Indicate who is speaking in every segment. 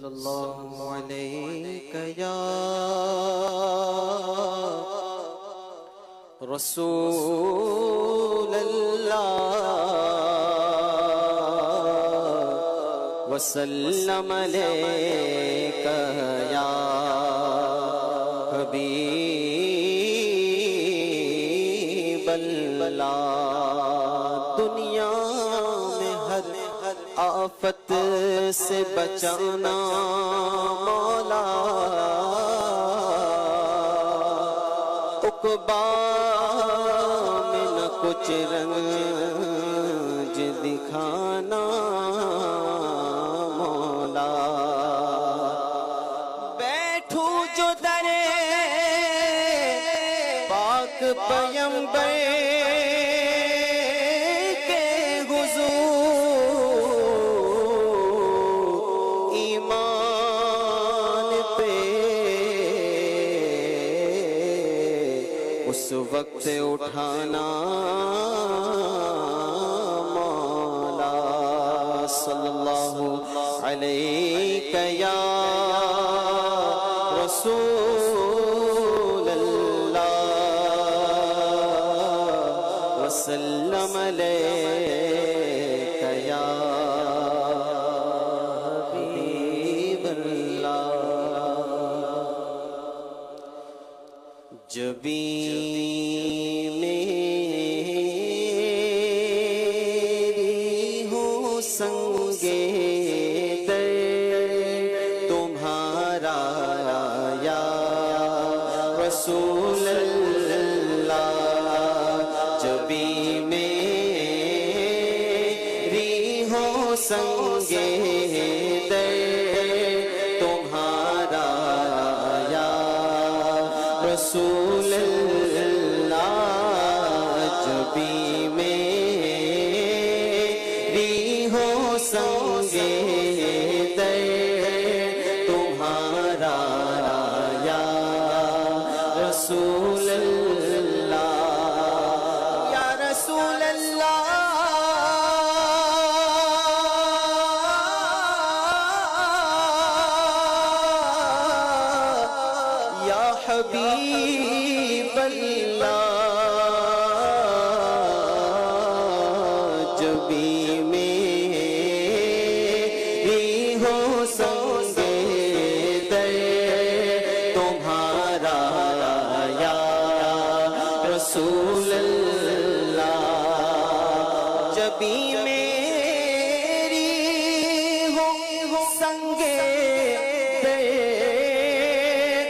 Speaker 1: صلی اللہ علیہ یا رسول اللہ وسلم علیک یا حبیب اللہ۔ دنیا میں ہر آفت سے بچانا مولا، عقبا میں نہ کچھ رنج دکھانا مولا۔ بیٹھوں جو درے پاک پیمبر کے حضور، ایمان پہ اس وقت اٹھانا مولا۔ صلی اللہ علیہ یا رسول اللہ وسلم علیک یا حبیب اللہ۔ جبھی میری ہو سنگے در تمہارا یا رسول اللہ، جبھی میری ہو سنگے در تمہارا یا رسول اللہ، جبھی میری ہو سنگے در تمہارا یا رسول اللہ، یا رسول اللہ، یا حبیب اللہ، جبھی میری ہو سنگے در تمہارا یا رسول اللہ، جبھی میری ہو سنگے در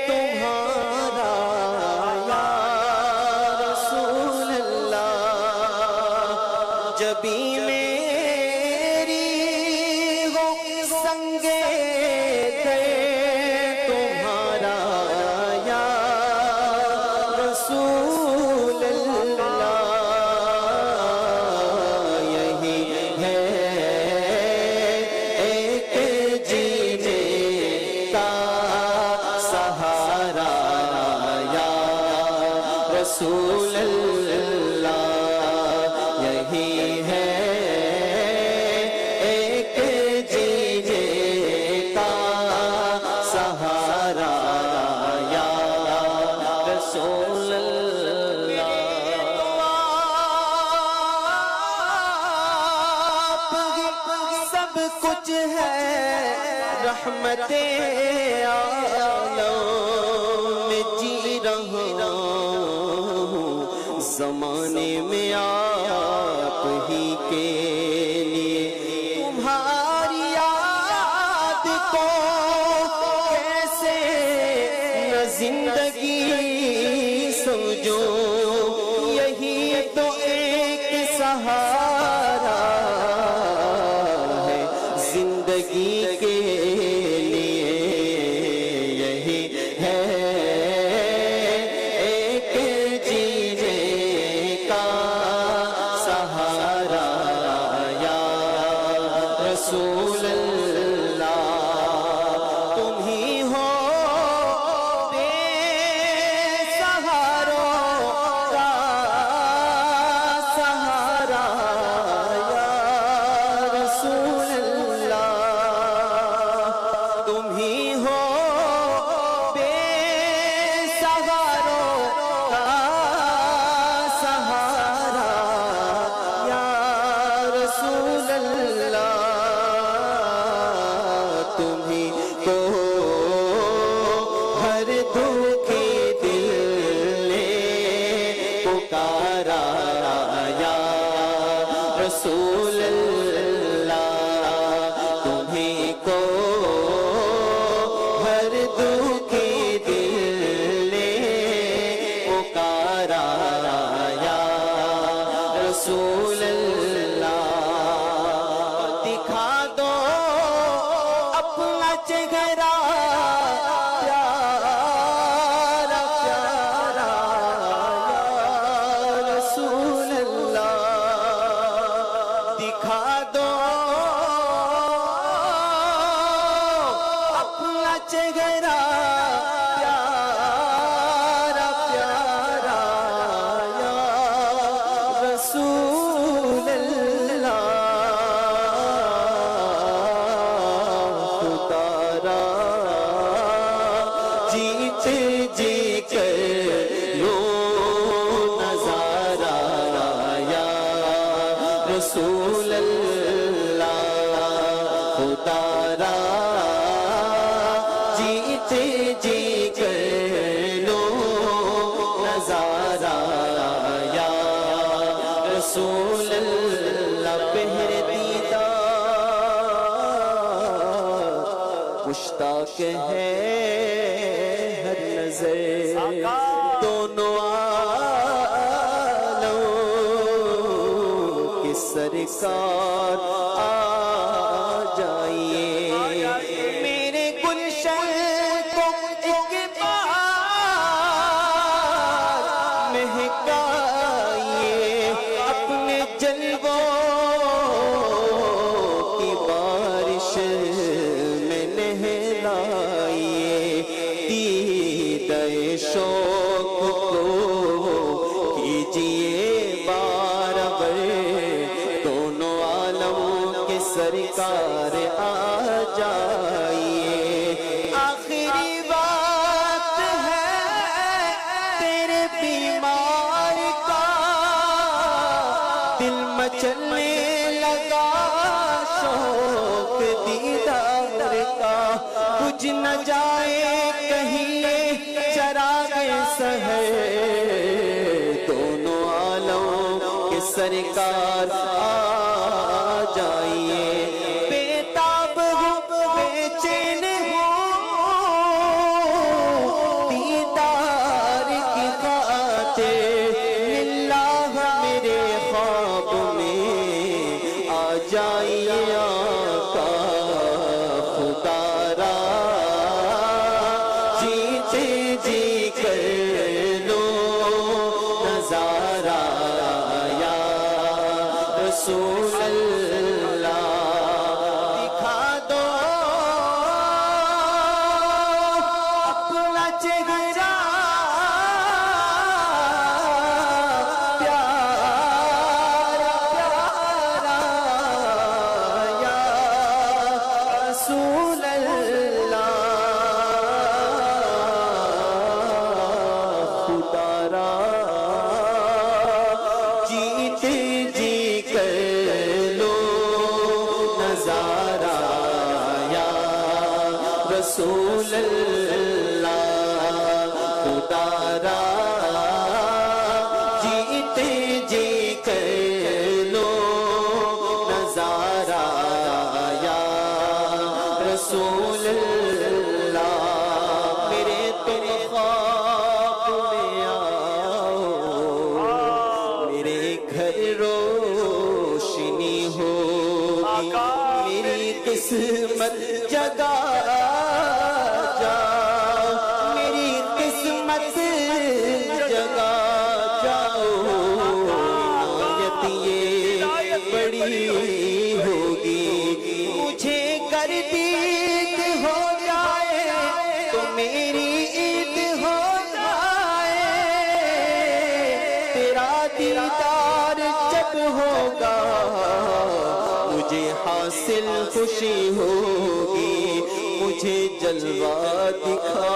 Speaker 1: تمہارا یا رسول اللہ، جبھی میری ہو سنگے در تمہارا یا رسول اللہ، یہی ہے ایک جینے کا سہارا یا رسول اللہ، یہی ہے ایک جینے کا سہارا یا رسول اللہ۔ سب کچھ ہے رحمت عالم میں جی رہا ہوں، زمانے میں آپ ہی کے لیے تمہاری یاد کو کیسے نہ زندگی سمجھو، یہی تو ایک سہارا ہے زندگی کے لیے، یہی ہے ایک جینے کا سہارا یا رسول اللہ، تم ہی ہو بے سہاروں چہرہ پیارا پیارا یا رسول اللہ دکھا دو اپنا چہرہ پیارا پیارا یا رسول اللہ جیتے جی کر لو نظارہ یا رسول اللہ خدا را جیتے جی کر لو نظارہ یا رسول اللہ پہر دیدار مشتاق ہے ہر نظر دونوں عالم کی سرکار آ جائیے میرے گلشن کو ایک بار مہکائیے اپنے جلووں کی بارش میں نہلائیے دیدہ شوق کو کیجئے بارابر دونوں عالم کے سرکار آ جائیے آخری وقت ہے تیرے بیمار کا دل مچلنے لگا شوق دیدار کا کچھ نہ جائے کہیں چراغ سحر دونوں عالم کے سرکار آ جائیے بےتاب ہوں بے چین ہوں دیدار کی خاطر اللہ میرے خواب میں آ جائیے آقا خدا را جیتے جی کر لو نظارہ یا رسول اللہ دکھا دو اپنا چہرہ پیارا پیارا یا رسول اللہ خدا را جیتے جی کر لو نظارہ یا رسول اللہ خدا را جیتے جی کر لو نظارہ یا رسول اللہ میرے تم خواب میں آؤ میرے گھر روشنی ہوگی میری قسمت جگا جاؤ میری قسمت جگا جاؤ عنایت یہ بڑی ہوگی مجھے گر دید ہو جائے تو میری عید ہو جائے تیرا دیدار جب ہوگا مجھے حاصل خوشی ہوگی مجھے جلوہ دکھا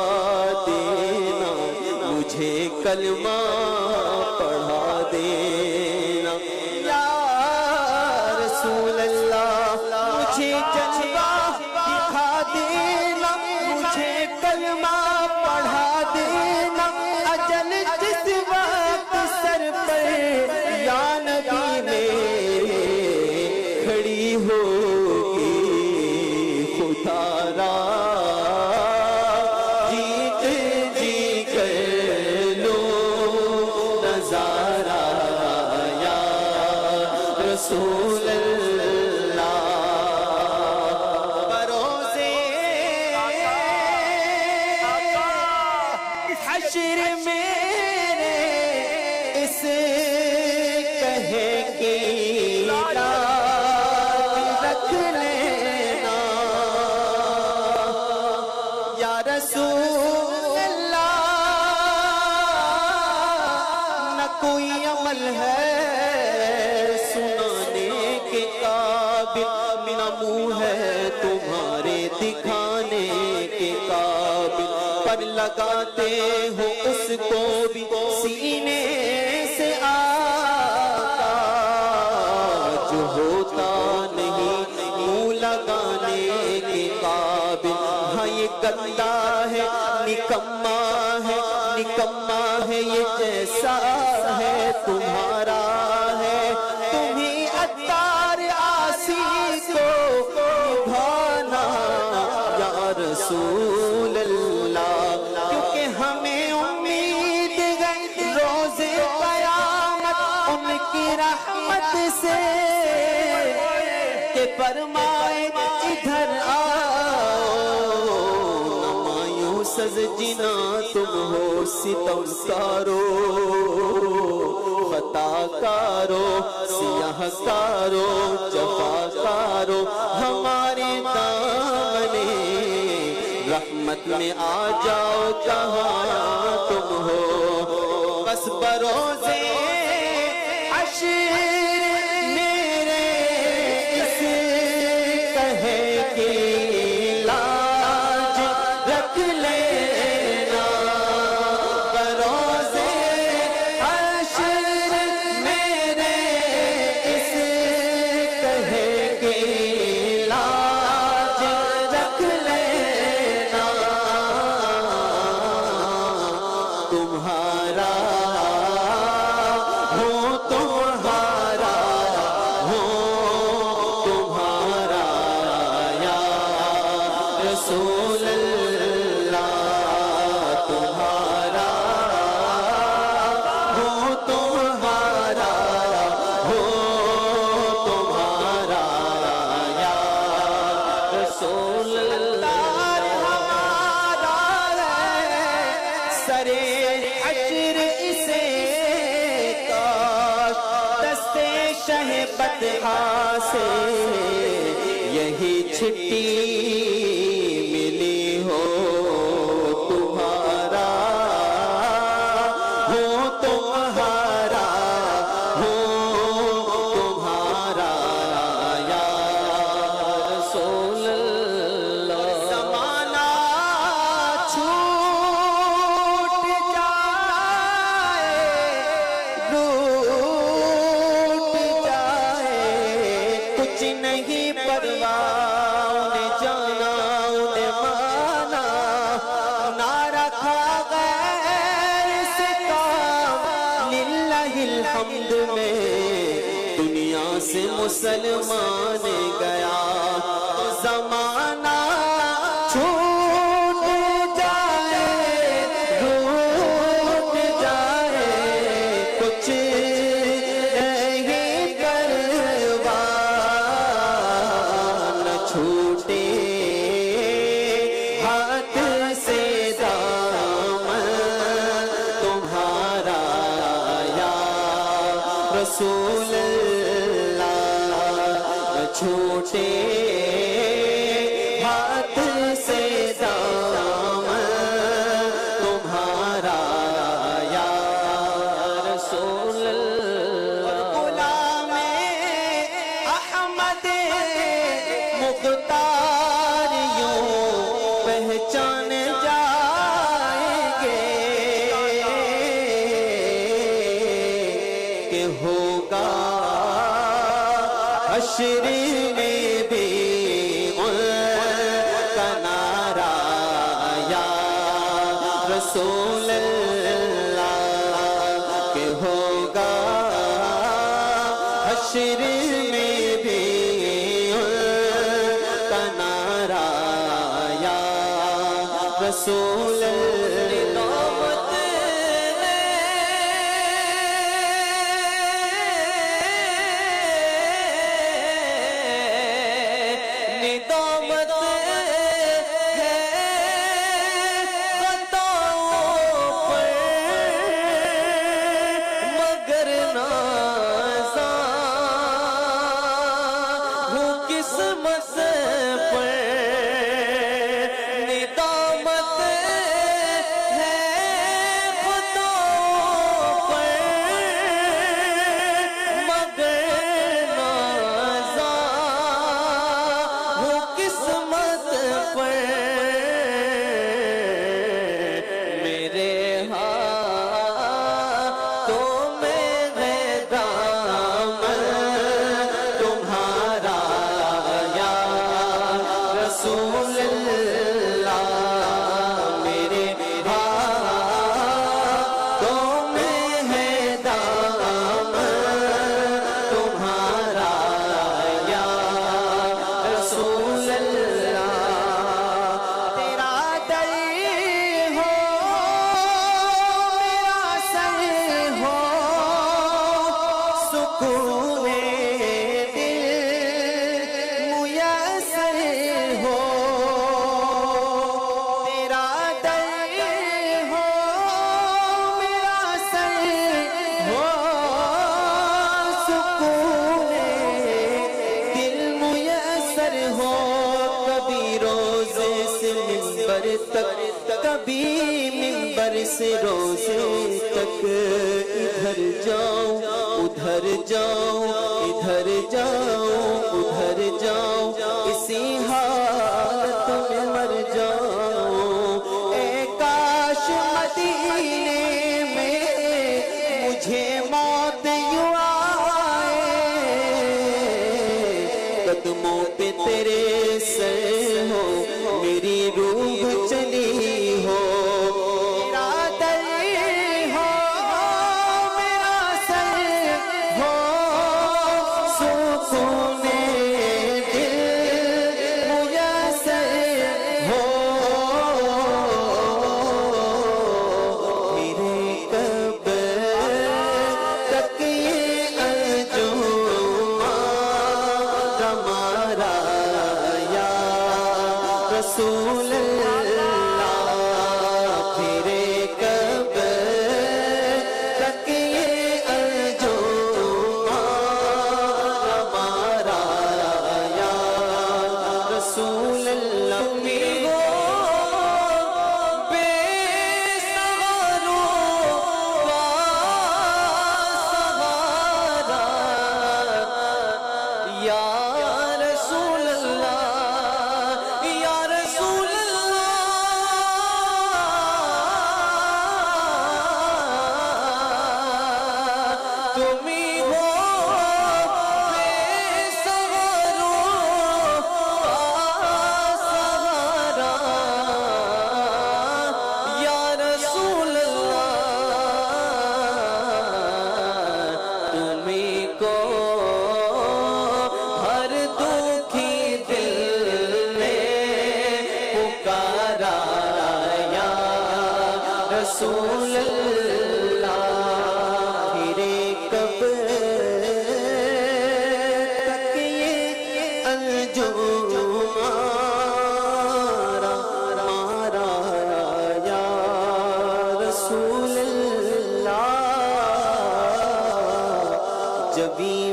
Speaker 1: دینا مجھے کلمہ پڑھا دینا یا رسول اللہ مجھے جلوہ دکھا دینا مجھے کلمہ پڑھا دینا اجل جس وقت سر پر یا نبی میرے کھڑی ہوگی خدا را جیتے جی کر لو نظارہ یا رسول اللہ بروزے یا رسول اللہ نہ کوئی عمل ہے سنانے کے قابل، نہ منہ ہے تمہارے دکھانے کے قابل، پر لگاتے ہو اس کو بھی سینے سے آقا، جو ہوتا نہیں منہ لگانے کے قابل۔ ہاں یہ گندا ہے نکما ہے، نکما ہے یہ جیسا ہے تمہارا ہے، تمہیں عطار عاصی کو نبھانا یا رسول اللہ، کیونکہ ہمیں امید ہے روز قیامت ان کی رحمت سے کہ فرمائے ادھر آؤ، نہ مایوس از جنا تم ہو ستم کارو، خطا کارو سیاہ کارو جفا کارو، ہمارے دامنے رحمت میں آ جاؤ کہاں تم ہو، بس بروزے حشر میرے اس کہے کی لاج رکھ لینا، بروزے حشر میرے اس کہے کی لاج رکھ لینا، تمہارا ہو تمہارا ہو تمہارا یا رسول اللہ، تمہارا ہو تمہارا ہو تمہارا یا رسول اللہ، ہمارا ہے سرے حشر اسے کاش دستے شہ بطحا سے یہی چھٹی ملی ہو، تمہارا ہو تمہارا ہو تمہارا یا رسول اللہ، زمانہ چھوٹ جائے روٹ جائے کچھ نہیں پرواہ، انہیں جانا انہیں مانا، نہ رکھا غیر سے کام، للہ الحمد میں دنیا سے مسلمان گیا، زمانہ چھوٹ جائے روٹ جائے کچھ نہیں پرواہ، نہ چھوٹے ہاتھ سے دامن تمہارا یا رسول اللہ، نہ چھوٹے ہاتھ سے دامن تمہارا یا رسول اللہ، غلام احمد مختار یوں پہچان جائیں گے کہ ہوگا حشر میں بھی ان کا نعرہ یا رسول اللہ، کہ ہوگا حشر میں بھی ان کا نعرہ یا رسول اللہ، ندامت ہے خطاؤں پر مگر نازاں ہوں قسمت پر، ندامت تک کبھی منبر سے روزے تک ادھر جاؤں ادھر جاؤں ادھر جاؤں ادھر جاؤں اسی حالت میں مر جاؤں اے کاش مدینے میں مجھے موت یوں آئے قدموں پہ تیرے سر ہو میری روح چلی ہو میرا دل ہو میرا سر ہو سکون دل میسر ہو میرے قبر تک یہ انجم ہمارا یا رسول اللہ تیرے قبر تک یہ انجم ہمارا یا رسول اللہ تمہیں ہو بے سہاروں کا سہارا یا رسول اللہ یا رسول اللہ تمہیں ہو بے سہاروں کا سہارا یا رسول اللہ تمہیں کو ہر دکھی دل میں پکارا یا رسول اللہ تیرے قبر تک یہ انجم ہمارا یا رسول اللہ جبھی